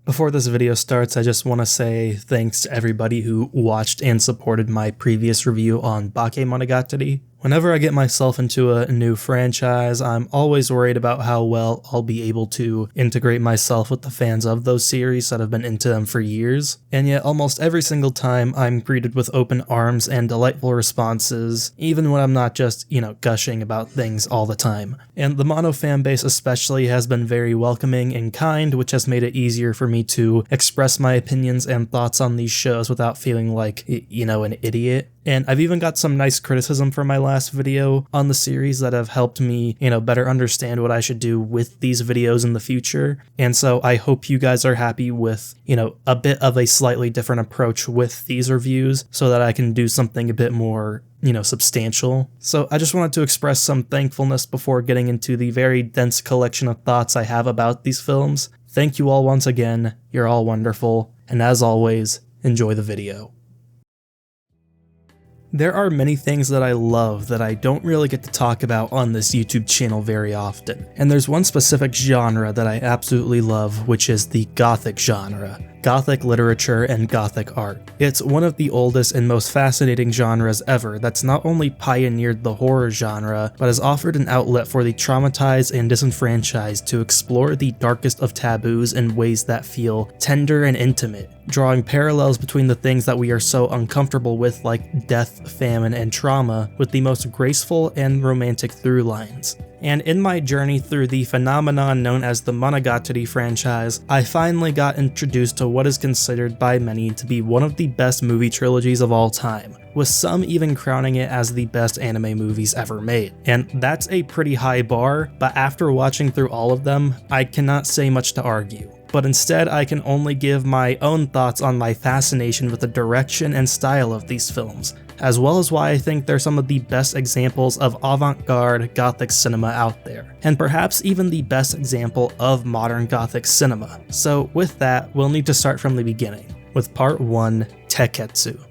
Before this video starts, I just want to say thanks to everybody who watched and supported my previous review on Bakemonogatari. Whenever I get myself into a new franchise, I'm always worried about how well I'll be able to integrate myself with the fans of those series that have been into them for years. And yet almost every single time I'm greeted with open arms and delightful responses, even when I'm not just, gushing about things all the time. And the mono fan base especially has been very welcoming and kind, which has made it easier for me to express my opinions and thoughts on these shows without feeling like, an idiot. And I've even got some nice criticism from my last video on the series that have helped me, better understand what I should do with these videos in the future. And so I hope you guys are happy with, a bit of a slightly different approach with these reviews so that I can do something a bit more, substantial. So I just wanted to express some thankfulness before getting into the very dense collection of thoughts I have about these films. Thank you all once again. You're all wonderful. And as always, enjoy the video. There are many things that I love that I don't really get to talk about on this YouTube channel very often, and there's one specific genre that I absolutely love, which is the Gothic genre. Gothic literature and Gothic art. It's one of the oldest and most fascinating genres ever that's not only pioneered the horror genre, but has offered an outlet for the traumatized and disenfranchised to explore the darkest of taboos in ways that feel tender and intimate, drawing parallels between the things that we are so uncomfortable with like death, famine, and trauma with the most graceful and romantic through lines. And in my journey through the phenomenon known as the Monogatari franchise, I finally got introduced to what is considered by many to be one of the best movie trilogies of all time, with some even crowning it as the best anime movies ever made. And that's a pretty high bar, but after watching through all of them, I cannot say much to argue. But instead I can only give my own thoughts on my fascination with the direction and style of these films, as well as why I think they're some of the best examples of avant-garde Gothic cinema out there, and perhaps even the best example of modern Gothic cinema. So with that, we'll need to start from the beginning, with part 1, Tekketsu.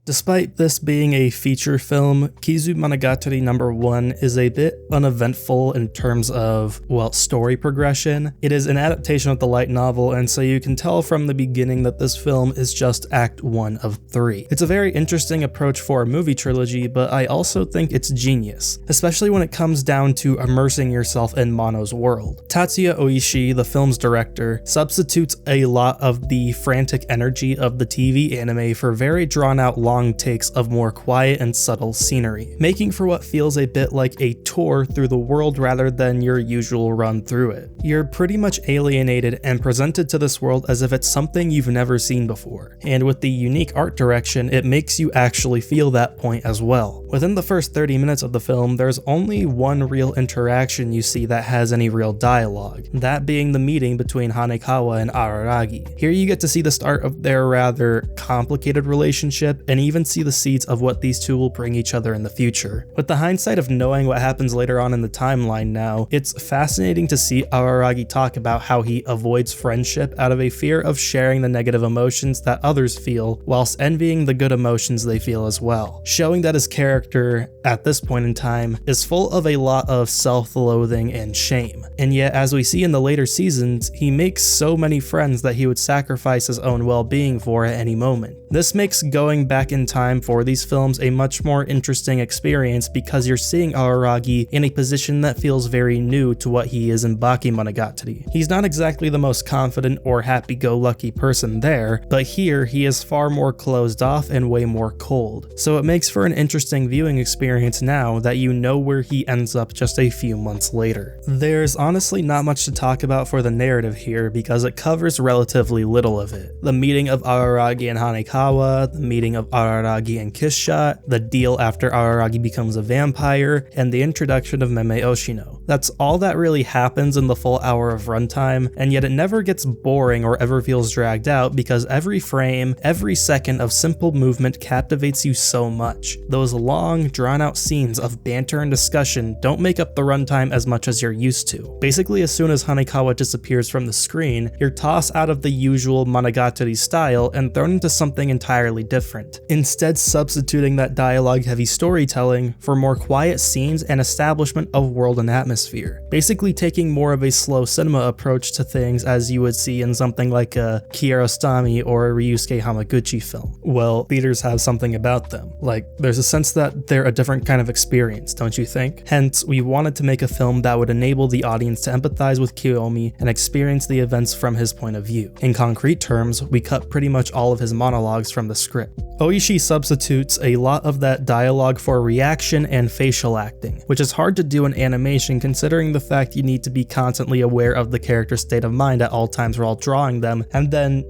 Despite this being a feature film, Kizumonogatari number 1 is a bit uneventful in terms of, story progression. It is an adaptation of the light novel, and so you can tell from the beginning that this film is just Act 1 of 3. It's a very interesting approach for a movie trilogy, but I also think it's genius, especially when it comes down to immersing yourself in Mono's world. Tatsuya Oishi, the film's director, substitutes a lot of the frantic energy of the TV anime for very drawn-out long takes of more quiet and subtle scenery, making for what feels a bit like a tour through the world rather than your usual run through it. You're pretty much alienated and presented to this world as if it's something you've never seen before, and with the unique art direction, it makes you actually feel that point as well. Within the first 30 minutes of the film, there's only one real interaction you see that has any real dialogue, that being the meeting between Hanekawa and Araragi. Here you get to see the start of their rather complicated relationship and even see the seeds of what these two will bring each other in the future. With the hindsight of knowing what happens later on in the timeline now, it's fascinating to see Araragi talk about how he avoids friendship out of a fear of sharing the negative emotions that others feel, whilst envying the good emotions they feel as well, showing that his character, at this point in time, is full of a lot of self-loathing and shame. And yet, as we see in the later seasons, he makes so many friends that he would sacrifice his own well-being for at any moment. This makes going back in time for these films a much more interesting experience because you're seeing Araragi in a position that feels very new to what he is in Bakemonogatari. He's not exactly the most confident or happy-go-lucky person there, but here he is far more closed off and way more cold. So it makes for an interesting viewing experience now that you know where he ends up just a few months later. There's honestly not much to talk about for the narrative here because it covers relatively little of it. The meeting of Araragi and Hanekawa, the meeting of Araragi and Kissshot, the deal after Araragi becomes a vampire, and the introduction of Meme Oshino. That's all that really happens in the full hour of runtime, and yet it never gets boring or ever feels dragged out because every frame, every second of simple movement captivates you so much. Those long, drawn-out scenes of banter and discussion don't make up the runtime as much as you're used to. Basically, as soon as Hanekawa disappears from the screen, you're tossed out of the usual Monogatari style and thrown into something entirely different. instead substituting that dialogue-heavy storytelling for more quiet scenes and establishment of world and atmosphere, basically taking more of a slow cinema approach to things as you would see in something like a Kiarostami or a Ryusuke Hamaguchi film. Well, theaters have something about them. Like, there's a sense that they're a different kind of experience, don't you think? Hence, we wanted to make a film that would enable the audience to empathize with Kiyomi and experience the events from his point of view. In concrete terms, we cut pretty much all of his monologues from the script. Oishi substitutes a lot of that dialogue for reaction and facial acting, which is hard to do in animation considering the fact you need to be constantly aware of the character's state of mind at all times while drawing them, and then,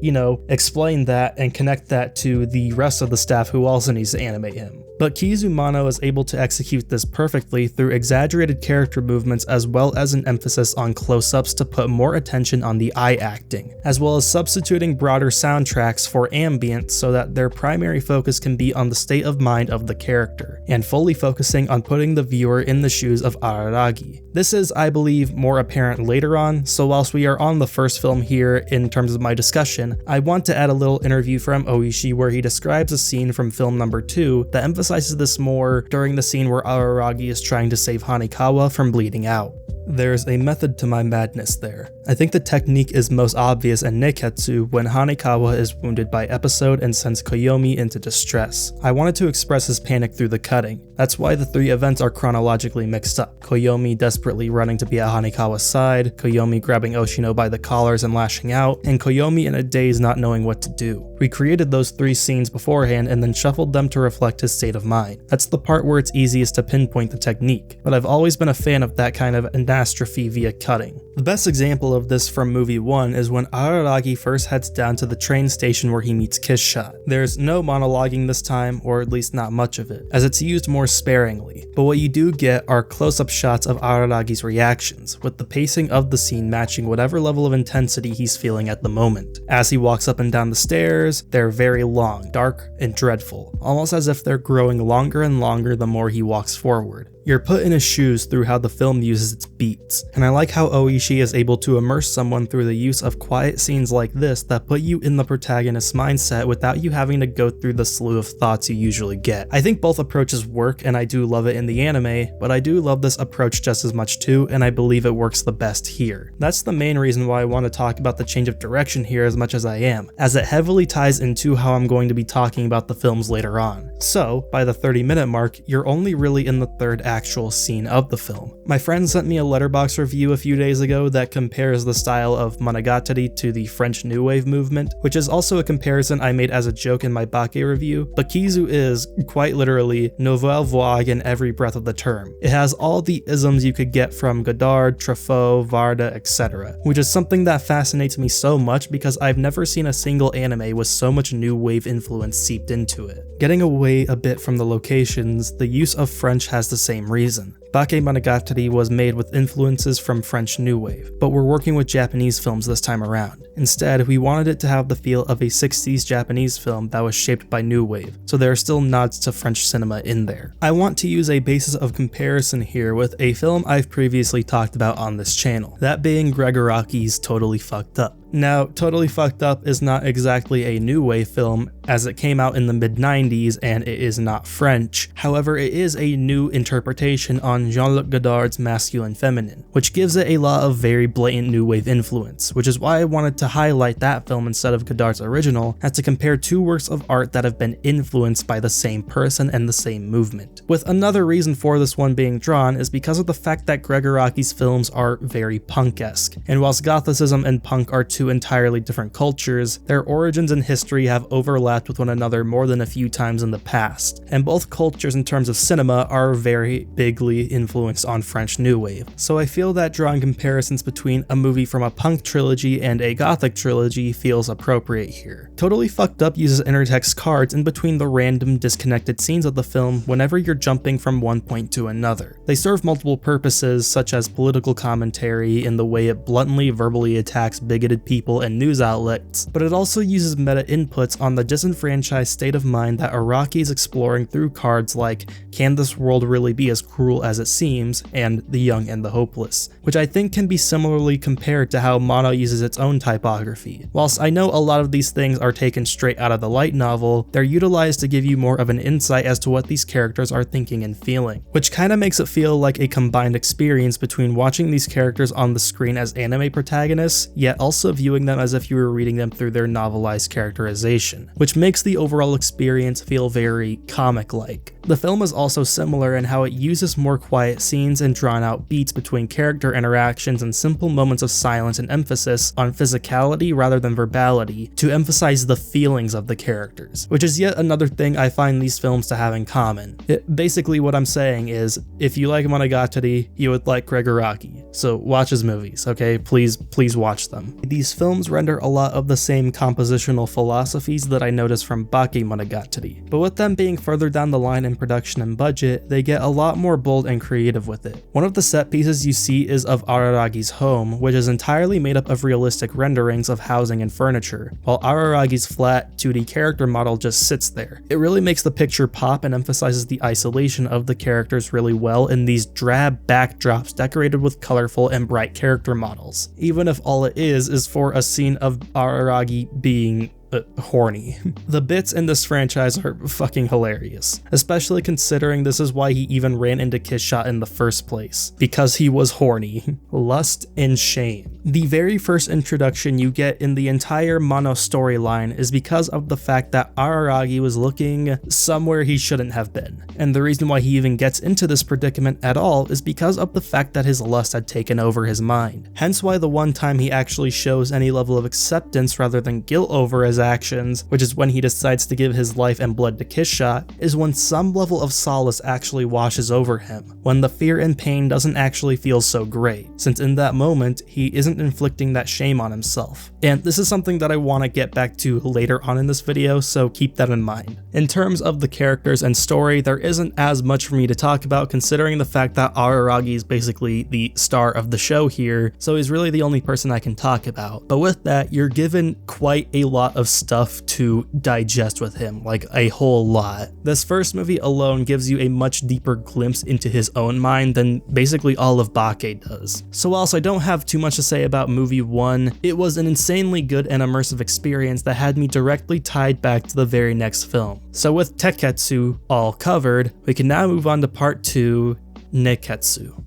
explain that and connect that to the rest of the staff who also needs to animate him. But Kizumono is able to execute this perfectly through exaggerated character movements as well as an emphasis on close-ups to put more attention on the eye acting, as well as substituting broader soundtracks for ambience so that their primary focus can be on the state of mind of the character, and fully focusing on putting the viewer in the shoes of Araragi. This is, I believe, more apparent later on, so whilst we are on the first film here in terms of my discussion, I want to add a little interview from Oishi where he describes a scene from film number 2 that emphasizes this more during the scene where Araragi is trying to save Hanekawa from bleeding out. There's a method to my madness there. I think the technique is most obvious in Nekketsu when Hanekawa is wounded by episode and sends Koyomi into distress. I wanted to express his panic through the cutting. That's why the three events are chronologically mixed up. Koyomi desperately running to be at Hanekawa's side, Koyomi grabbing Oshino by the collars and lashing out, and Koyomi in a daze not knowing what to do. We created those three scenes beforehand and then shuffled them to reflect his state of mind. That's the part where it's easiest to pinpoint the technique, but I've always been a fan of that kind of anastrophe via cutting. The best example of this from movie 1 is when Araragi first heads down to the train station where he meets Kissshot. There's no monologuing this time, or at least not much of it, as it's used more sparingly, but what you do get are close-up shots of Araragi's reactions, with the pacing of the scene matching whatever level of intensity he's feeling at the moment. As he walks up and down the stairs, they're very long, dark, and dreadful, almost as if they're growing longer and longer the more he walks forward. You're put in his shoes through how the film uses its beats, and I like how Oishi is able to immerse someone through the use of quiet scenes like this that put you in the protagonist's mindset without you having to go through the slew of thoughts you usually get. I think both approaches work, and I do love it in the anime, but I do love this approach just as much too, and I believe it works the best here. That's the main reason why I want to talk about the change of direction here as much as I am, as it heavily ties into how I'm going to be talking about the films later on. So, by the 30-minute mark, you're only really in the third actual scene of the film. My friend sent me a Letterboxd review a few days ago that compares the style of Monogatari to the French New Wave movement, which is also a comparison I made as a joke in my Bake review, but Kizu is, quite literally, nouvelle vague in every breath of the term. It has all the isms you could get from Godard, Truffaut, Varda, etc., which is something that fascinates me so much because I've never seen a single anime with so much New Wave influence seeped into it. Getting away a bit from the locations, the use of French has the same reason. Bakemonogatari was made with influences from French New Wave, but we're working with Japanese films this time around. Instead, we wanted it to have the feel of a 60s Japanese film that was shaped by New Wave, so there are still nods to French cinema in there. I want to use a basis of comparison here with a film I've previously talked about on this channel, that being Gregoraki's Totally Fucked Up. Now, Totally Fucked Up is not exactly a New Wave film, as it came out in the mid-90s and it is not French. However, it is a new interpretation on Jean-Luc Godard's Masculine Feminine, which gives it a lot of very blatant New Wave influence, which is why I wanted to highlight that film instead of Godard's original, as to compare two works of art that have been influenced by the same person and the same movement. With another reason for this one being drawn is because of the fact that Gregoraki's films are very punk-esque, and whilst Gothicism and punk are two entirely different cultures, their origins and history have overlapped with one another more than a few times in the past, and both cultures in terms of cinema are very bigly influenced on French New Wave. So I feel that drawing comparisons between a movie from a punk trilogy and a Gothic trilogy feels appropriate here. Totally Fucked Up uses intertext cards in between the random disconnected scenes of the film whenever you're jumping from one point to another. They serve multiple purposes, such as political commentary in the way it bluntly verbally attacks bigoted people people and news outlets, but it also uses meta inputs on the disenfranchised state of mind that Araki is exploring through cards like Can This World Really Be As Cruel As It Seems and The Young and the Hopeless, which I think can be similarly compared to how Mono uses its own typography. Whilst I know a lot of these things are taken straight out of the light novel, they're utilized to give you more of an insight as to what these characters are thinking and feeling, which kinda makes it feel like a combined experience between watching these characters on the screen as anime protagonists, yet also viewing them as if you were reading them through their novelized characterization, which makes the overall experience feel very comic-like. The film is also similar in how it uses more quiet scenes and drawn-out beats between character interactions and simple moments of silence and emphasis on physicality rather than verbality to emphasize the feelings of the characters, which is yet another thing I find these films to have in common. Basically what I'm saying is, if you like Monogatari, you would like Gregg Araki, so watch his movies, okay? Please watch them. These films render a lot of the same compositional philosophies that I noticed from Bakemonogatari, but with them being further down the line in production and budget, they get a lot more bold and creative with it. One of the set pieces you see is of Araragi's home, which is entirely made up of realistic renderings of housing and furniture, while Araragi's flat, 2D character model just sits there. It really makes the picture pop and emphasizes the isolation of the characters really well in these drab backdrops decorated with colorful and bright character models, even if all it is for a scene of Araragi being horny. The bits in this franchise are fucking hilarious, especially considering this is why he even ran into Kissshot in the first place, because he was horny. Lust and shame. The very first introduction you get in the entire Mono storyline is because of the fact that Araragi was looking somewhere he shouldn't have been, and the reason why he even gets into this predicament at all is because of the fact that his lust had taken over his mind. Hence why the one time he actually shows any level of acceptance rather than guilt over his actions, which is when he decides to give his life and blood to Kissshot, is when some level of solace actually washes over him, when the fear and pain doesn't actually feel so great, since in that moment, he isn't inflicting that shame on himself. And this is something that I want to get back to later on in this video, so keep that in mind. In terms of the characters and story, there isn't as much for me to talk about considering the fact that Araragi is basically the star of the show here, so he's really the only person I can talk about. But with that, you're given quite a lot of stuff to digest with him, like a whole lot. This first movie alone gives you a much deeper glimpse into his own mind than basically all of Bake does. So whilst I don't have too much to say about movie 1, it was an insanely good and immersive experience that had me directly tied back to the very next film. So with Tekketsu all covered, we can now move on to part 2, Nekketsu.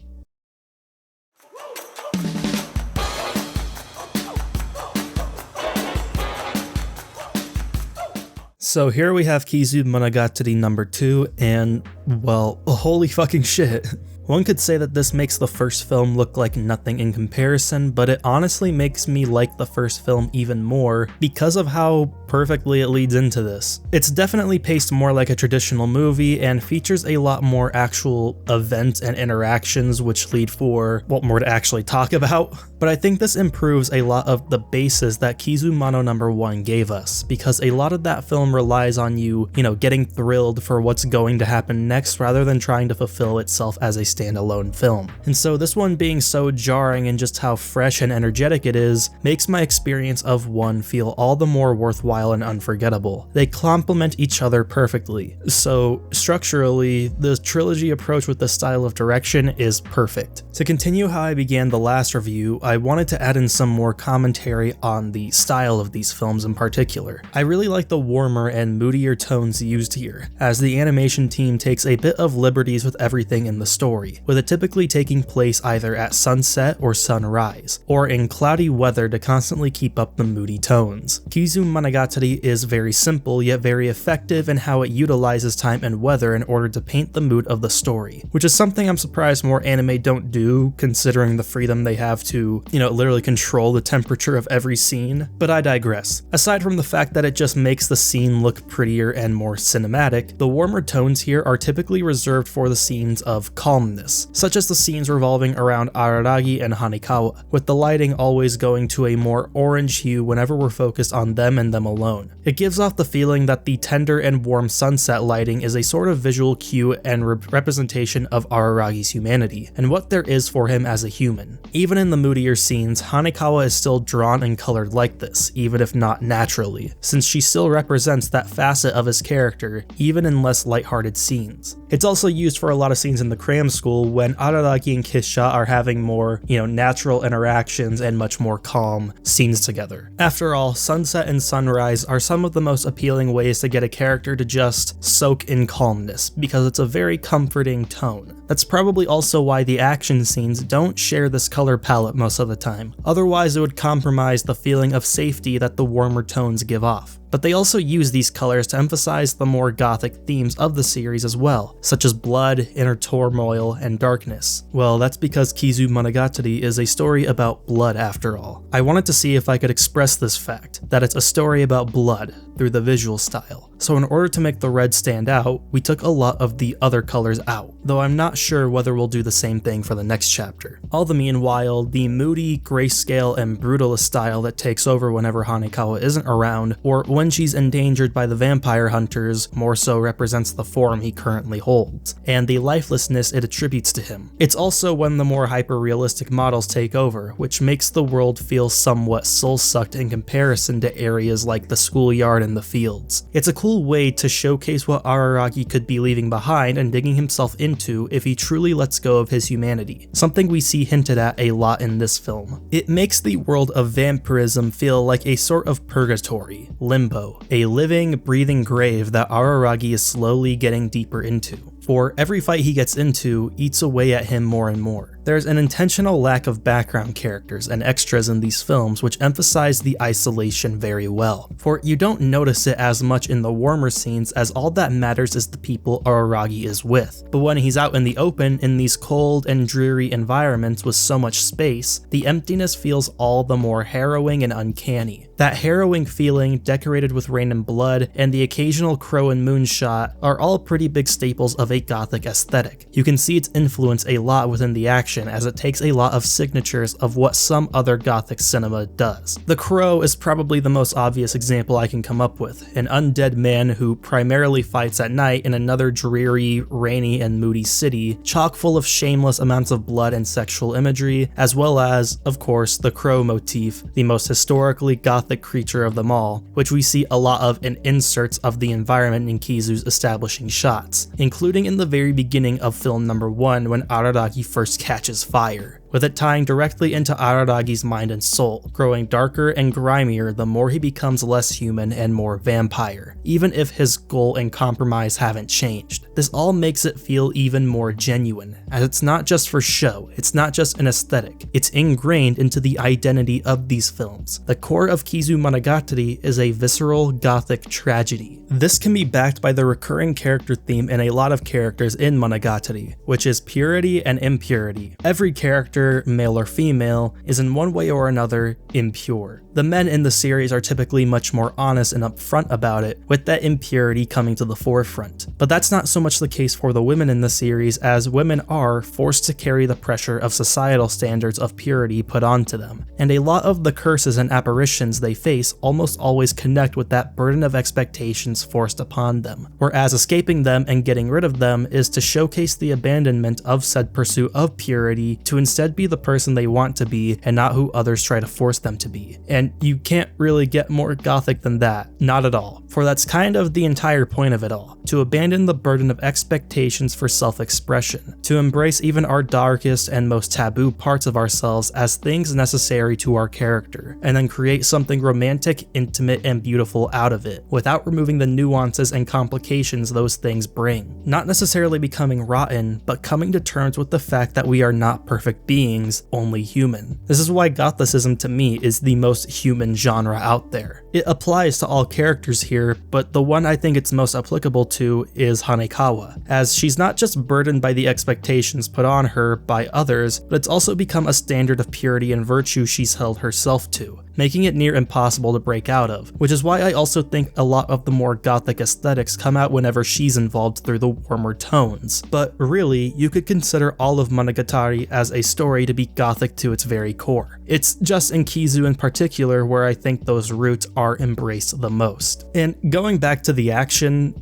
So here we have Kizumonogatari number 2, and, well, holy fucking shit. One could say that this makes the first film look like nothing in comparison, but it honestly makes me like the first film even more because of how perfectly it leads into this. It's definitely paced more like a traditional movie and features a lot more actual events and interactions which lead for, well, more to actually talk about. But I think this improves a lot of the basis that Kizumono number 1 gave us, because a lot of that film relies on you getting thrilled for what's going to happen next rather than trying to fulfill itself as a standalone film. And so this one being so jarring and just how fresh and energetic it is makes my experience of 1 feel all the more worthwhile and unforgettable. They complement each other perfectly. So structurally, the trilogy approach with this style of direction is perfect. To continue how I began the last review, I wanted to add in some more commentary on the style of these films in particular. I really like the warmer and moodier tones used here, as the animation team takes a bit of liberties with everything in the story, with it typically taking place either at sunset or sunrise, or in cloudy weather to constantly keep up the moody tones. Kizumonogatari is very simple yet very effective in how it utilizes time and weather in order to paint the mood of the story, which is something I'm surprised more anime don't do, considering the freedom they have to, literally control the temperature of every scene. But I digress. Aside from the fact that it just makes the scene look prettier and more cinematic, the warmer tones here are typically reserved for the scenes of calmness calmness, such as the scenes revolving around Araragi and Hanekawa, with the lighting always going to a more orange hue whenever we're focused on them and them alone. It gives off the feeling that the tender and warm sunset lighting is a sort of visual cue and representation of Araragi's humanity, and what there is for him as a human. Even in the moodier scenes, Hanekawa is still drawn and colored like this, even if not naturally, since she still represents that facet of his character, even in less lighthearted scenes. It's also used for a lot of scenes in the cram school when Araragi and Kisha are having more, natural interactions and much more calm scenes together. After all, sunset and sunrise are some of the most appealing ways to get a character to just soak in calmness, because it's a very comforting tone. That's probably also why the action scenes don't share this color palette most of the time, otherwise it would compromise the feeling of safety that the warmer tones give off. But they also use these colors to emphasize the more gothic themes of the series as well, such as blood, inner turmoil, and darkness. Well, that's because Kizumonogatari is a story about blood after all. I wanted to see if I could express this fact, that it's a story about blood, through the visual style. So in order to make the red stand out, we took a lot of the other colors out, though I'm not sure whether we'll do the same thing for the next chapter. All the meanwhile, the moody, grayscale, and brutalist style that takes over whenever Hanekawa isn't around, or when she's endangered by the vampire hunters, more so represents the form he currently holds, and the lifelessness it attributes to him. It's also when the more hyper-realistic models take over, which makes the world feel somewhat soul-sucked in comparison to areas like the schoolyard and the fields. It's a cool way to showcase what Araragi could be leaving behind and digging himself into if he truly lets go of his humanity, something we see hinted at a lot in this film. It makes the world of vampirism feel like a sort of purgatory, limbo, a living, breathing grave that Araragi is slowly getting deeper into. For every fight he gets into eats away at him more and more. There's an intentional lack of background characters and extras in these films which emphasize the isolation very well, for you don't notice it as much in the warmer scenes as all that matters is the people Araragi is with. But when he's out in the open in these cold and dreary environments with so much space, the emptiness feels all the more harrowing and uncanny. That harrowing feeling, decorated with rain and blood, and the occasional crow and moon shot are all pretty big staples of a gothic aesthetic. You can see its influence a lot within the action, as it takes a lot of signatures of what some other gothic cinema does. The Crow is probably the most obvious example I can come up with, an undead man who primarily fights at night in another dreary, rainy, and moody city, chock full of shameless amounts of blood and sexual imagery, as well as, of course, the Crow motif, the most historically gothic creature of them all, which we see a lot of in inserts of the environment in Kizu's establishing shots, including in the very beginning of film number 1 when Araragi first catches fire, with it tying directly into Araragi's mind and soul, growing darker and grimier the more he becomes less human and more vampire, even if his goal and compromise haven't changed. This all makes it feel even more genuine, as it's not just for show, it's not just an aesthetic, it's ingrained into the identity of these films. The core of Kizumonogatari is a visceral gothic tragedy. This can be backed by the recurring character theme in a lot of characters in Monogatari, which is purity and impurity. Every character, male or female, is in one way or another impure. The men in the series are typically much more honest and upfront about it, with that impurity coming to the forefront. But that's not so much the case for the women in the series, as women are forced to carry the pressure of societal standards of purity put onto them, and a lot of the curses and apparitions they face almost always connect with that burden of expectations forced upon them, whereas escaping them and getting rid of them is to showcase the abandonment of said pursuit of purity to instead be the person they want to be and not who others try to force them to be. And you can't really get more gothic than that, not at all, for that's kind of the entire point of it all, to abandon the burden of expectations for self-expression, to embrace even our darkest and most taboo parts of ourselves as things necessary to our character, and then create something romantic, intimate, and beautiful out of it, without removing the nuances and complications those things bring. Not necessarily becoming rotten, but coming to terms with the fact that we are not perfect beings, only human. This is why Gothicism to me is the most human genre out there. It applies to all characters here, but the one I think it's most applicable to is Hanekawa, as she's not just burdened by the expectations put on her by others, but it's also become a standard of purity and virtue she's held herself to. making it near impossible to break out of, which is why I also think a lot of the more gothic aesthetics come out whenever she's involved through the warmer tones. But really, you could consider all of Monogatari as a story to be gothic to its very core. It's just in Kizu in particular where I think those roots are embraced the most. And going back to the action,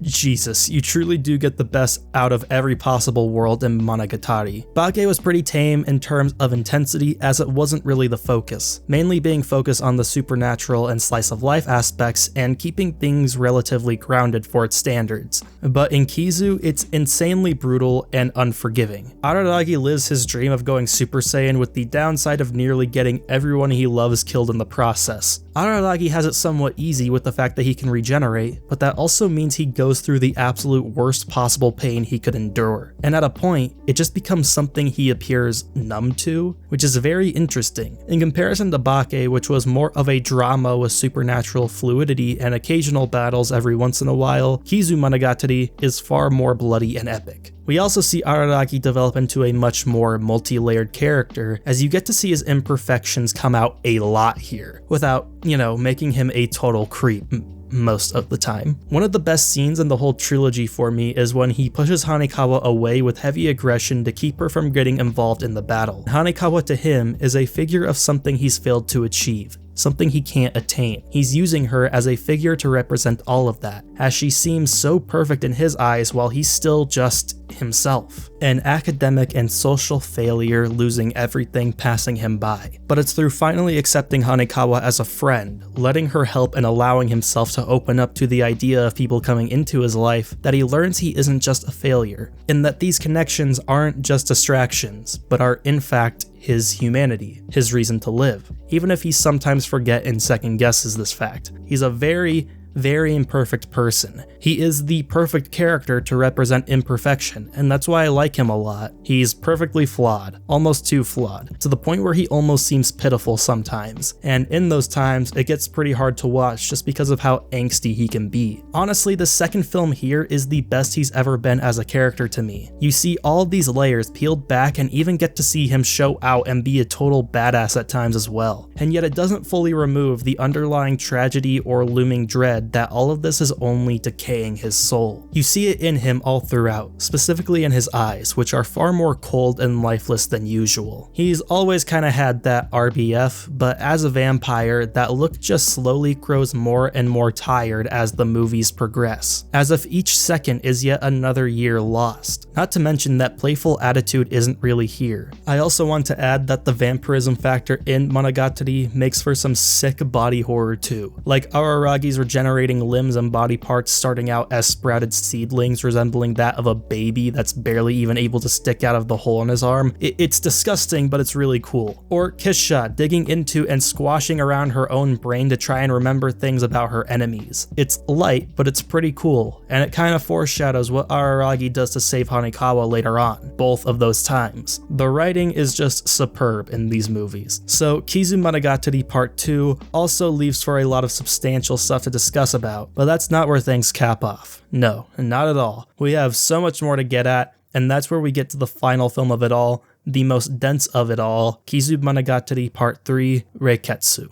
Jesus, you truly do get the best out of every possible world in Monogatari. Bake was pretty tame in terms of intensity, as it wasn't really the focus, mainly being focused on the supernatural and slice of life aspects and keeping things relatively grounded for its standards. But in Kizu, it's insanely brutal and unforgiving. Araragi lives his dream of going Super Saiyan with the downside of nearly getting everyone he loves killed in the process. Araragi has it somewhat easy with the fact that he can regenerate, but that also means he goes through the absolute worst possible pain he could endure. And at a point, it just becomes something he appears numb to, which is very interesting. In comparison to Bake, which was more of a drama with supernatural fluidity and occasional battles every once in a while, Kizumonogatari is far more bloody and epic. We also see Araragi develop into a much more multi-layered character, as you get to see his imperfections come out a lot here, without, making him a total creep most of the time. One of the best scenes in the whole trilogy for me is when he pushes Hanekawa away with heavy aggression to keep her from getting involved in the battle. Hanekawa to him is a figure of something he's failed to achieve, something he can't attain. He's using her as a figure to represent all of that, as she seems so perfect in his eyes while he's still just himself. An academic and social failure, losing everything, passing him by. But it's through finally accepting Hanekawa as a friend, letting her help and allowing himself to open up to the idea of people coming into his life, that he learns he isn't just a failure, and that these connections aren't just distractions, but are in fact his humanity, his reason to live, even if he sometimes forget and second guesses this fact. He's a very imperfect person. He is the perfect character to represent imperfection, and that's why I like him a lot. He's perfectly flawed, almost too flawed, to the point where he almost seems pitiful sometimes, and in those times it gets pretty hard to watch just because of how angsty he can be. Honestly, the second film here is the best he's ever been as a character to me. You see all of these layers peeled back and even get to see him show out and be a total badass at times as well, and yet it doesn't fully remove the underlying tragedy or looming dread that all of this is only decaying his soul. You see it in him all throughout, specifically in his eyes, which are far more cold and lifeless than usual. He's always kinda had that RBF, but as a vampire, that look just slowly grows more and more tired as the movies progress, as if each second is yet another year lost. Not to mention that playful attitude isn't really here. I also want to add that the vampirism factor in Monogatari makes for some sick body horror too, like Araragi's regenerating limbs and body parts starting out as sprouted seedlings resembling that of a baby that's barely even able to stick out of the hole in his arm. It's disgusting, but it's really cool. Or Kisha digging into and squashing around her own brain to try and remember things about her enemies. It's light, but it's pretty cool, and it kind of foreshadows what Araragi does to save Hanekawa later on, both of those times. The writing is just superb in these movies. So Kizumonogatari Part 2 also leaves for a lot of substantial stuff to discuss about, but that's not where things cap off. No, not at all. We have so much more to get at, and that's where we get to the final film of it all, the most dense of it all, Kizumonogatari Part 3, Reiketsu.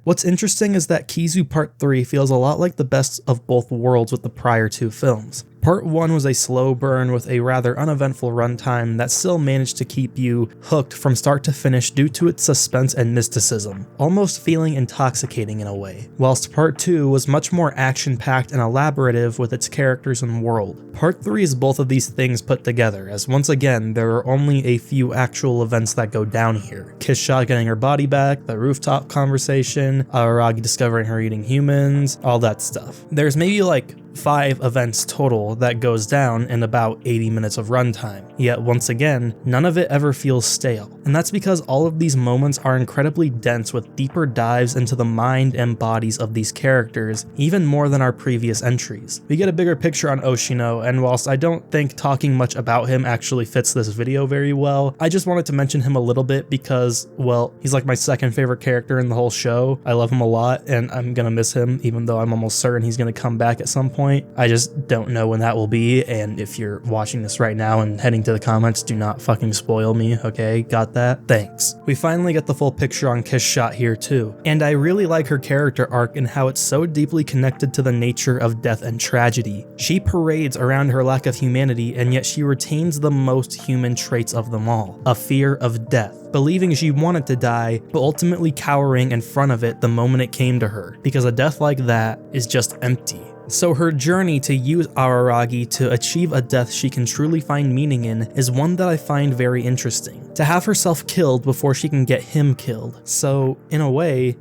What's interesting is that Kizu Part 3 feels a lot like the best of both worlds with the prior two films. Part 1 was a slow burn with a rather uneventful runtime that still managed to keep you hooked from start to finish due to its suspense and mysticism, almost feeling intoxicating in a way, whilst Part 2 was much more action-packed and elaborative with its characters and world. Part 3 is both of these things put together, as once again there are only a few actual events that go down here. Kisha getting her body back, the rooftop conversation, Araragi discovering her eating humans, all that stuff. There's maybe like 5 events total that goes down in about 80 minutes of runtime, yet once again, none of it ever feels stale. And that's because all of these moments are incredibly dense with deeper dives into the mind and bodies of these characters, even more than our previous entries. We get a bigger picture on Oshino, and whilst I don't think talking much about him actually fits this video very well, I just wanted to mention him a little bit because, well, he's like my second favorite character in the whole show. I love him a lot, and I'm gonna miss him, even though I'm almost certain he's gonna come back at some point. point. I just don't know when that will be, and if you're watching this right now and heading to the comments, do not fucking spoil me, okay? Got that? Thanks. We finally get the full picture on Kiss Shot here too, and I really like her character arc and how it's so deeply connected to the nature of death and tragedy. She parades around her lack of humanity, and yet she retains the most human traits of them all, a fear of death, believing she wanted to die, but ultimately cowering in front of it the moment it came to her, because a death like that is just empty. So her journey to use Araragi to achieve a death she can truly find meaning in is one that I find very interesting. To have herself killed before she can get him killed. So, in a way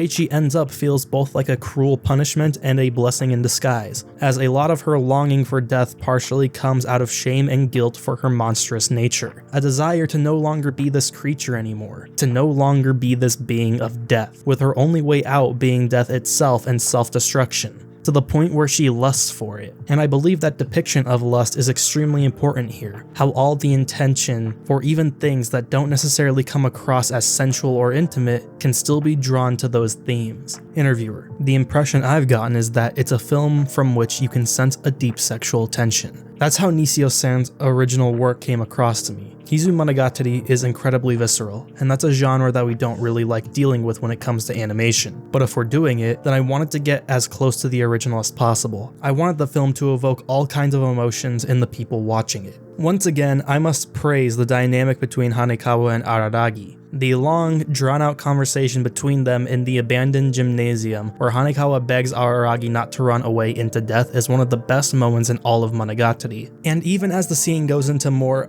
she ends up feels both like a cruel punishment and a blessing in disguise, as a lot of her longing for death partially comes out of shame and guilt for her monstrous nature. A desire to no longer be this creature anymore, to no longer be this being of death, with her only way out being death itself and self-destruction, to the point where she lusts for it. And I believe that depiction of lust is extremely important here, how all the intention for even things that don't necessarily come across as sensual or intimate can still be drawn to those themes. Interviewer: the impression I've gotten is that it's a film from which you can sense a deep sexual tension. That's how Nisio-san's original work came across to me. Kizumonogatari is incredibly visceral, and that's a genre that we don't really like dealing with when it comes to animation. But if we're doing it, then I wanted to get as close to the original as possible. I wanted the film to evoke all kinds of emotions in the people watching it. Once again, I must praise the dynamic between Hanekawa and Araragi. The long, drawn-out conversation between them in the abandoned gymnasium, where Hanekawa begs Araragi not to run away into death, is one of the best moments in all of Monogatari. And even as the scene goes into more,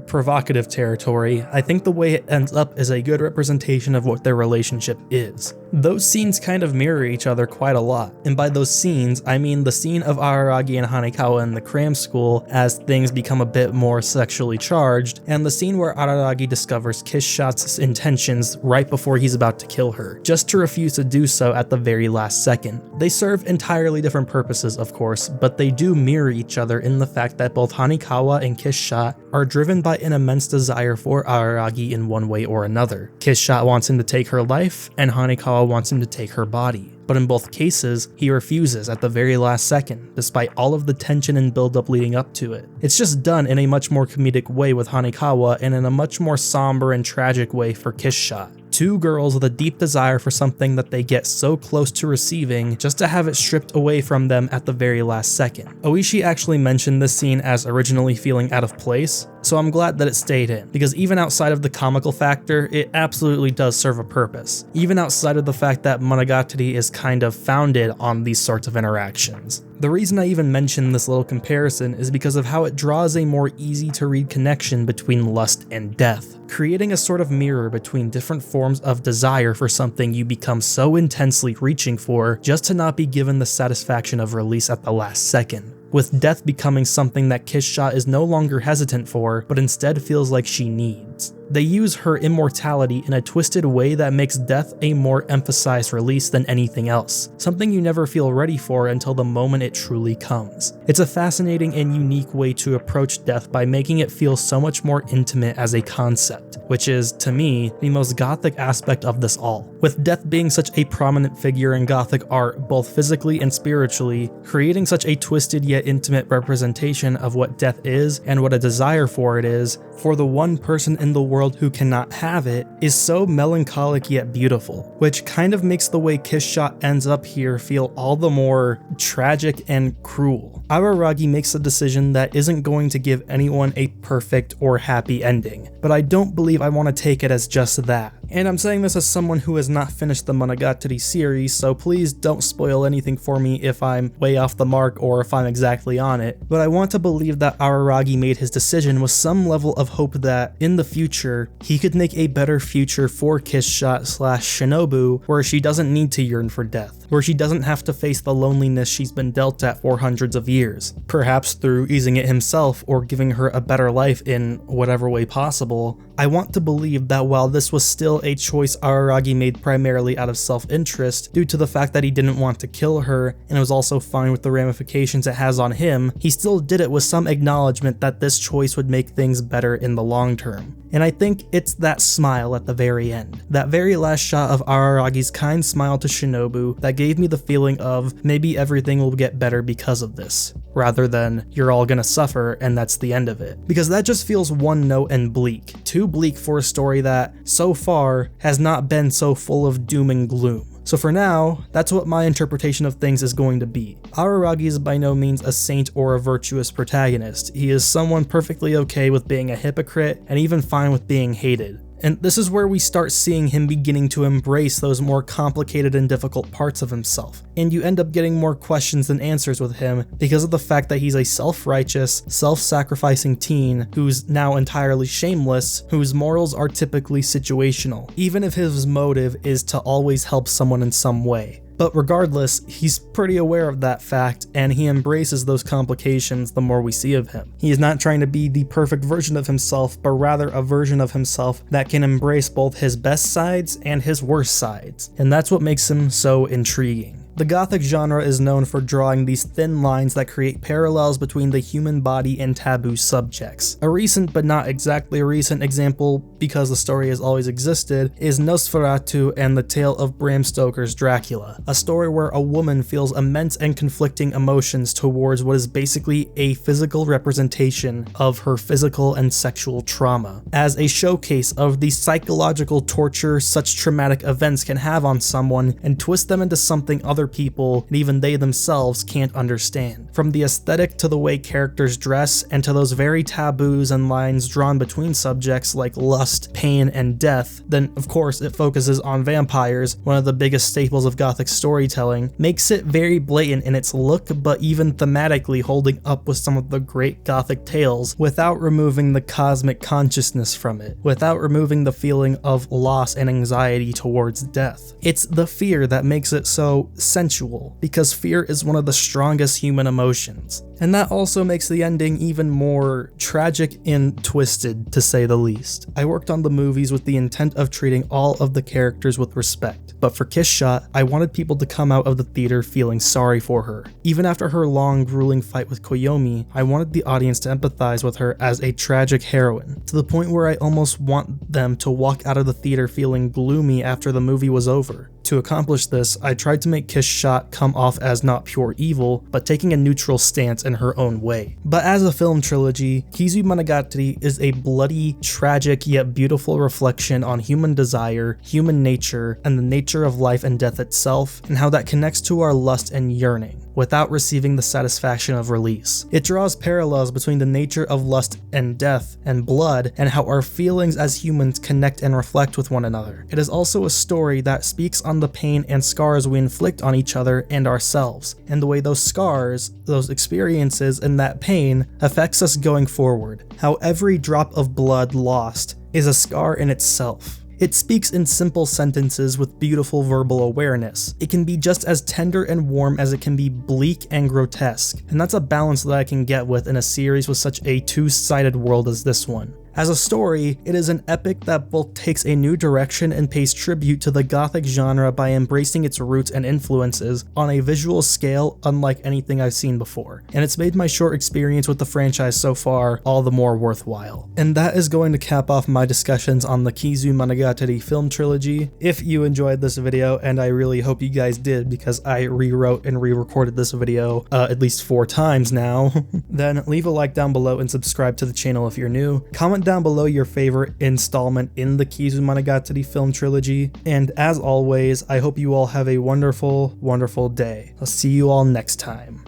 provocative territory, I think the way it ends up is a good representation of what their relationship is. Those scenes kind of mirror each other quite a lot, and by those scenes, I mean the scene of Araragi and Hanekawa in the cram school as things become a bit more sexually charged, and the scene where Araragi discovers Kiss Shot's intentions right before he's about to kill her, just to refuse to do so at the very last second. They serve entirely different purposes, of course, but they do mirror each other in the fact that both Hanekawa and Kiss Shot are driven by an immense desire for Araragi in one way or another. Kiss Shot wants him to take her life, and Hanekawa wants him to take her body. But in both cases, he refuses at the very last second, despite all of the tension and build-up leading up to it. It's just done in a much more comedic way with Hanekawa, and in a much more somber and tragic way for Kiss Shot. Two girls with a deep desire for something that they get so close to receiving, just to have it stripped away from them at the very last second. Oishi actually mentioned this scene as originally feeling out of place, so I'm glad that it stayed in, because even outside of the comical factor, it absolutely does serve a purpose. Even outside of the fact that Monogatari is kind of founded on these sorts of interactions. The reason I even mention this little comparison is because of how it draws a more easy to read connection between lust and death, creating a sort of mirror between different forms of desire for something you become so intensely reaching for just to not be given the satisfaction of release at the last second, with death becoming something that Kiss Shot is no longer hesitant for, but instead feels like she needs. They use her immortality in a twisted way that makes death a more emphasized release than anything else, something you never feel ready for until the moment it truly comes. It's a fascinating and unique way to approach death by making it feel so much more intimate as a concept, which is, to me, the most Gothic aspect of this all. With death being such a prominent figure in Gothic art, both physically and spiritually, creating such a twisted yet intimate representation of what death is and what a desire for it is, for the one person in the world who cannot have it, is so melancholic yet beautiful, which kind of makes the way Kiss Shot ends up here feel all the more tragic and cruel. Araragi makes a decision that isn't going to give anyone a perfect or happy ending, but I don't believe I want to take it as just that. And I'm saying this as someone who has not finished the Monogatari series, so please don't spoil anything for me if I'm way off the mark or if I'm exactly on it, but I want to believe that Araragi made his decision with some level of hope that, in the future, he could make a better future for Kiss Shot / Shinobu, where she doesn't need to yearn for death, where she doesn't have to face the loneliness she's been dealt at for hundreds of years, perhaps through easing it himself or giving her a better life in whatever way possible. I want to believe that while this was still a choice Araragi made primarily out of self-interest, due to the fact that he didn't want to kill her, and was also fine with the ramifications it has on him, he still did it with some acknowledgement that this choice would make things better in the long term. And I think it's that smile at the very end. That very last shot of Araragi's kind smile to Shinobu that gave me the feeling of maybe everything will get better because of this, rather than you're all gonna suffer and that's the end of it. Because that just feels one note and bleak. Too bleak for a story that, so far, has not been so full of doom and gloom. So for now, that's what my interpretation of things is going to be. Araragi is by no means a saint or a virtuous protagonist. He is someone perfectly okay with being a hypocrite and even fine with being hated. And this is where we start seeing him beginning to embrace those more complicated and difficult parts of himself. And you end up getting more questions than answers with him because of the fact that he's a self-righteous, self-sacrificing teen who's now entirely shameless, whose morals are typically situational, even if his motive is to always help someone in some way. But regardless, he's pretty aware of that fact, and he embraces those complications the more we see of him. He is not trying to be the perfect version of himself, but rather a version of himself that can embrace both his best sides and his worst sides. And that's what makes him so intriguing. The Gothic genre is known for drawing these thin lines that create parallels between the human body and taboo subjects. A recent, but not exactly a recent example, because the story has always existed, is Nosferatu and the Tale of Bram Stoker's Dracula, a story where a woman feels immense and conflicting emotions towards what is basically a physical representation of her physical and sexual trauma, as a showcase of the psychological torture such traumatic events can have on someone and twist them into something other people and even they themselves can't understand. From the aesthetic to the way characters dress and to those very taboos and lines drawn between subjects like lust, pain, and death, then of course it focuses on vampires, one of the biggest staples of Gothic storytelling, makes it very blatant in its look but even thematically holding up with some of the great Gothic tales without removing the cosmic consciousness from it, without removing the feeling of loss and anxiety towards death. It's the fear that makes it so sensual, because fear is one of the strongest human emotions. And that also makes the ending even more tragic and twisted, to say the least. I worked on the movies with the intent of treating all of the characters with respect, but for Kiss Shot, I wanted people to come out of the theater feeling sorry for her. Even after her long, grueling fight with Koyomi, I wanted the audience to empathize with her as a tragic heroine, to the point where I almost want them to walk out of the theater feeling gloomy after the movie was over. To accomplish this, I tried to make Kiss Shot come off as not pure evil, but taking a neutral stance in her own way. But as a film trilogy, Kizumonogatari is a bloody, tragic, yet beautiful reflection on human desire, human nature, and the nature of life and death itself, and how that connects to our lust and yearning, without receiving the satisfaction of release. It draws parallels between the nature of lust and death and blood, and how our feelings as humans connect and reflect with one another. It is also a story that speaks on the pain and scars we inflict on each other and ourselves, and the way those scars, those experiences, and that pain affects us going forward. How every drop of blood lost is a scar in itself. It speaks in simple sentences with beautiful verbal awareness. It can be just as tender and warm as it can be bleak and grotesque, and that's a balance that I can get with in a series with such a two-sided world as this one. As a story, it is an epic that both takes a new direction and pays tribute to the Gothic genre by embracing its roots and influences on a visual scale unlike anything I've seen before, and it's made my short experience with the franchise so far all the more worthwhile. And that is going to cap off my discussions on the Kizumonogatari film trilogy. If you enjoyed this video, and I really hope you guys did because I rewrote and re-recorded this video at least 4 times now, then leave a like down below and subscribe to the channel if you're new. Comment down below your favorite installment in the Kizumonogatari film trilogy, and as always, I hope you all have a wonderful, wonderful day. I'll see you all next time.